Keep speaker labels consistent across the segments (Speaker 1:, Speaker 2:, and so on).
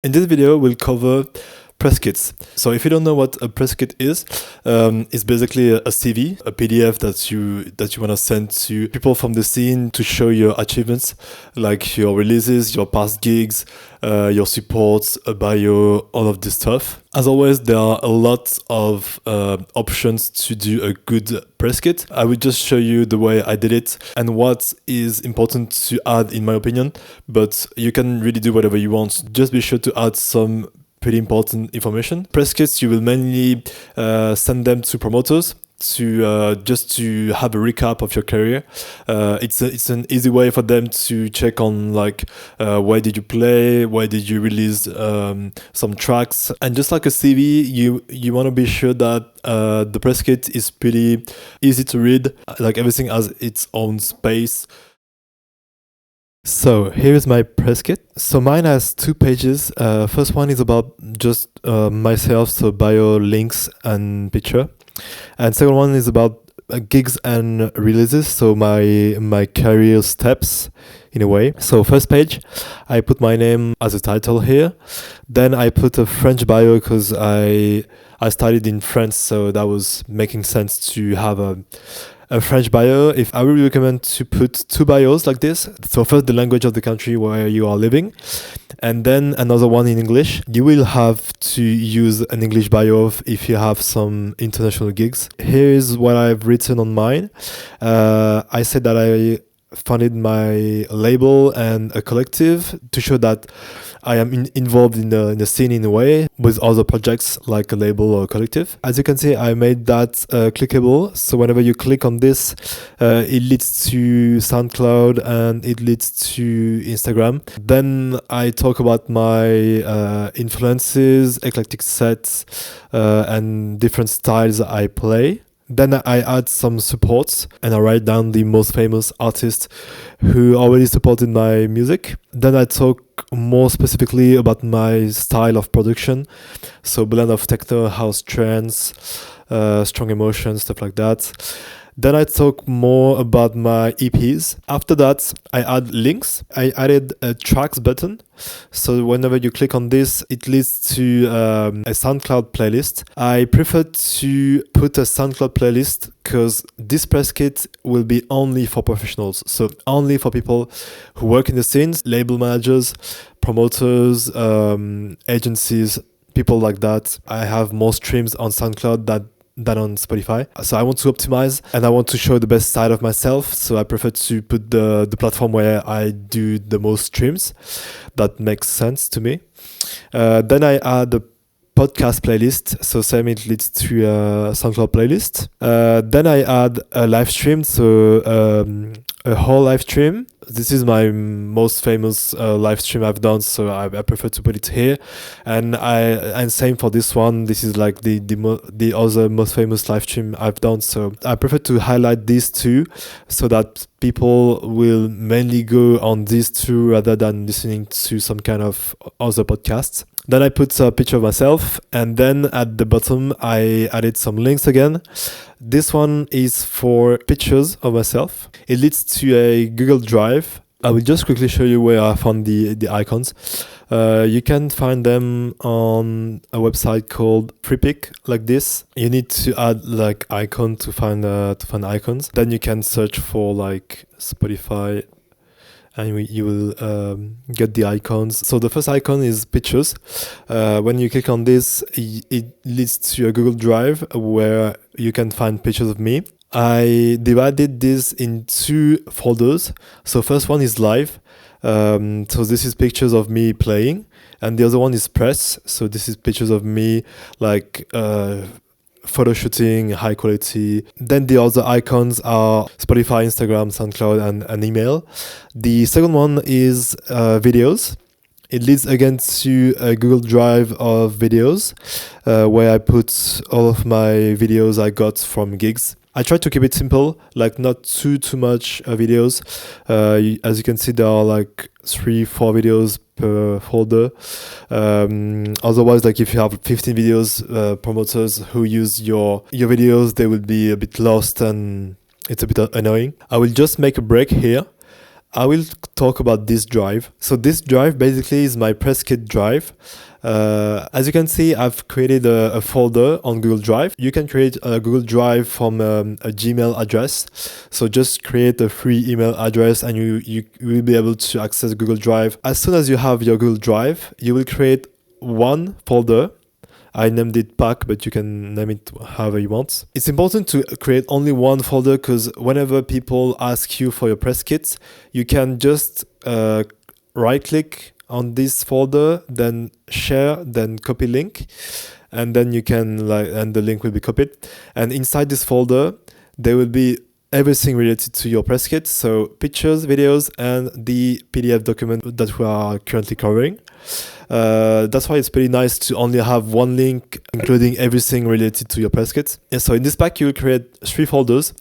Speaker 1: In this video, we'll cover press kits. So if you don't know what a press kit is, it's basically a CV, a PDF that you want to send to people from the scene to show your achievements, like your releases, your past gigs, your supports, a bio, all of this stuff. As always, there are a lot of options to do a good press kit. I will just show you the way I did it and what is important to add in my opinion, but you can really do whatever you want. Just be sure to add some pretty important information. Press kits, you will mainly send them to promoters to just to have a recap of your career. It's an easy way for them to check on like where did you play, where did you release some tracks, and just like a CV, you want to be sure that the press kit is pretty easy to read. Like everything has its own space. So here is my press kit. So mine has 2 pages. First one is about just myself, so bio, links, and picture. And second one is about gigs and releases, so my career steps in a way. So first page, I put my name as a title here. Then I put a French bio because I studied in France, so that was making sense to have a French bio. If I would recommend to put 2 bios like this. So first the language of the country where you are living, and then another one in English. You will have to use an English bio if you have some international gigs. Here is what I've written on mine. I said that I founded my label and a collective to show that I am involved in the scene in a way with other projects like a label or a collective. As you can see, I made that clickable. So whenever you click on this, it leads to SoundCloud and it leads to Instagram. Then I talk about my influences, eclectic sets, and different styles I play. Then I add some supports and I write down the most famous artists who already supported my music. Then I talk more specifically about my style of production. So blend of techno, house, trance, strong emotions, stuff like that. Then I talk more about my EPs. After that, I add links. I added a tracks button. So whenever you click on this, it leads to a SoundCloud playlist. I prefer to put a SoundCloud playlist because this press kit will be only for professionals. So only for people who work in the scenes, label managers, promoters, agencies, people like that. I have more streams on SoundCloud than on Spotify. So I want to optimize and I want to show the best side of myself. So I prefer to put the platform where I do the most streams. That makes sense to me. Then I add the podcast playlist. So same, it leads to a SoundCloud playlist. Then I add a live stream. So a whole live stream. This is my most famous live stream I've done, so I prefer to put it here. And same for this one. This is like the other most famous live stream I've done, so I prefer to highlight these 2 so that people will mainly go on these 2 rather than listening to some kind of other podcasts. Then I put a picture of myself, and then at the bottom I added some links again. This one is for pictures of myself. It leads to a Google Drive. I will just quickly show you where I found the icons. You can find them on a website called PRESSKIT, like this. You need to add like icon to find icons. Then you can search for like Spotify, and you will get the icons. So the first icon is pictures. When you click on this, it leads to a Google Drive where you can find pictures of me. I divided this in 2 folders. So first one is live. So this is pictures of me playing, and the other one is press. So this is pictures of me like photo shooting, high quality. Then the other icons are Spotify, Instagram, SoundCloud, and an email. The second one is videos. It leads again to a Google Drive of videos where I put all of my videos I got from gigs. I try to keep it simple, like not too much videos. As you can see, there are like 3-4 videos per folder. Otherwise, like if you have 15 videos, promoters who use your videos, they will be a bit lost and it's a bit annoying. I will just make a break here I will talk about this drive. So this drive basically is my PRESSKIT drive. As you can see, I've created a folder on Google Drive. You can create a Google Drive from a Gmail address. So just create a free email address and you will be able to access Google Drive. As soon as you have your Google Drive, you will create one folder. I named it pack, but you can name it however you want. It's important to create only one folder because whenever people ask you for your PRESSKIT, you can just right click on this folder, then share, then copy link, and then you can and the link will be copied. And inside this folder, there will be everything related to your PRESSKIT, so pictures, videos, and the PDF document that we are currently covering. That's why it's pretty nice to only have one link including everything related to your PRESSKIT. And so in this pack, you will create 3 folders.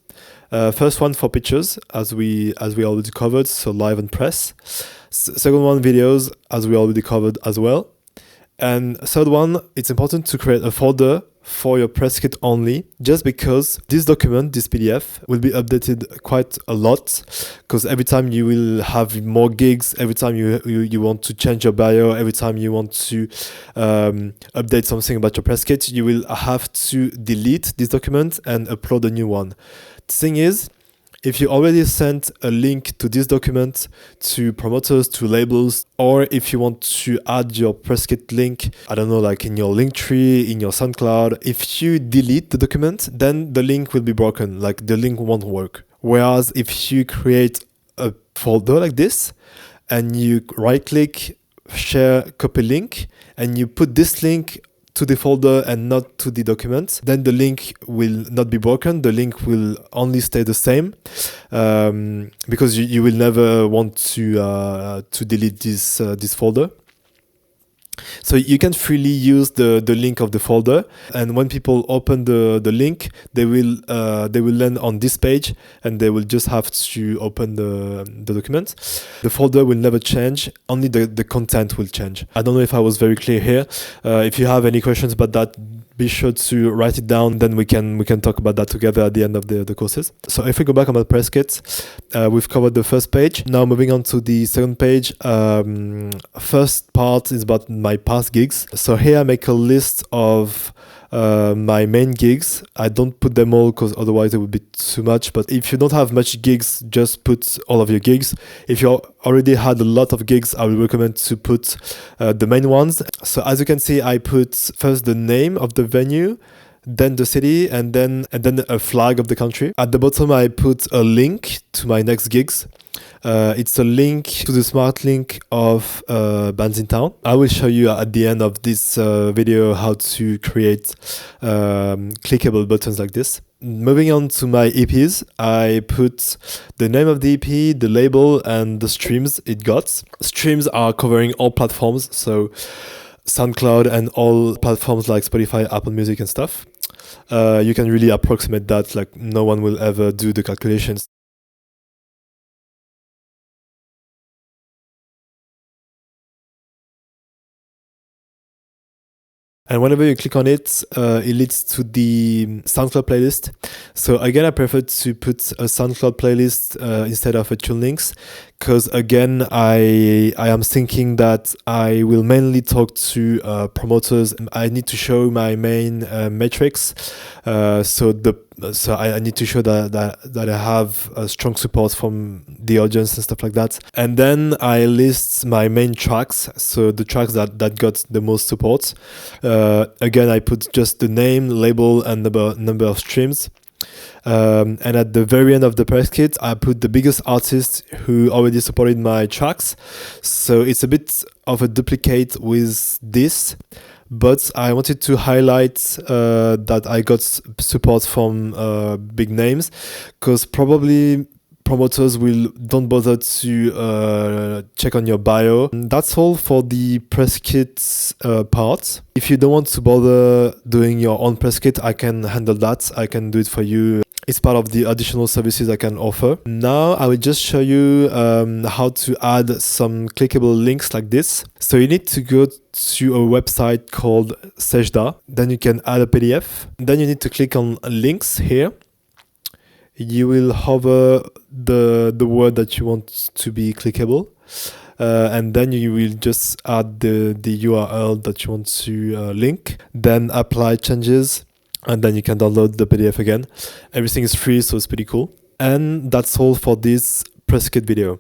Speaker 1: First one for pictures, as we already covered, so live and press. Second one, videos, as we already covered as well. And third one, it's important to create a folder for your PRESSKIT only, just because this document, this PDF, will be updated quite a lot, because every time you will have more gigs, every time you want to change your bio, every time you want to update something about your PRESSKIT, you will have to delete this document and upload a new one. The thing is, if you already sent a link to this document to promoters, to labels, or if you want to add your PRESSKIT link, I don't know, like in your Linktree, in your SoundCloud, if you delete the document, then the link will be broken, like the link won't work. Whereas if you create a folder like this, and you right click, share, copy link, and you put this link to the folder and not to the document, then the link will not be broken. The link will only stay the same, because you will never want to delete this folder. So you can freely use the link of the folder, and when people open the link, they will land on this page, and they will just have to open the document. The folder will never change, only the content will change. I don't know if I was very clear here. If you have any questions about that, be sure to write it down, then we can talk about that together at the end of the courses. So if we go back on the PRESSKIT, we've covered the first page. Now moving on to the second page. First part is about my past gigs. So here I make a list of my main gigs. I don't put them all because otherwise it would be too much, but if you don't have much gigs, just put all of your gigs. If you already had a lot of gigs, I will recommend to put the main ones. So as you can see, I put first the name of the venue, then the city, and then a flag of the country. At the bottom, I put a link to my next gigs. It's a link to the smart link of Bands in Town. I will show you at the end of this video how to create clickable buttons like this. Moving on to my EPs, I put the name of the EP, the label, and the streams it got. Streams are covering all platforms, so SoundCloud and all platforms like Spotify, Apple Music and stuff. You can really approximate that, like no one will ever do the calculations. And whenever you click on it, it leads to the SoundCloud playlist. So again, I prefer to put a SoundCloud playlist instead of a tune links, because again, I am thinking that I will mainly talk to promoters. I need to show my main metrics. So I need to show that I have a strong support from the audience and stuff like that. And then I list my main tracks, so the tracks that got the most support. Again, I put just the name, label, and number of streams. And at the very end of the PRESSKIT, I put the biggest artists who already supported my tracks. So it's a bit of a duplicate with this. But I wanted to highlight that I got support from big names, because probably promoters don't bother to check on your bio. That's all for the PRESSKIT part. If you don't want to bother doing your own PRESSKIT, I can handle that. I can do it for you. It's part of the additional services I can offer. Now I will just show you how to add some clickable links like this. So you need to go to a website called Sejda. Then you can add a PDF. Then you need to click on links here. you will hover the word that you want to be clickable, and then you will just add the URL that you want to link, then apply changes, and then you can download the PDF again. Everything is free, so it's pretty cool. And that's all for this PRESSKIT video.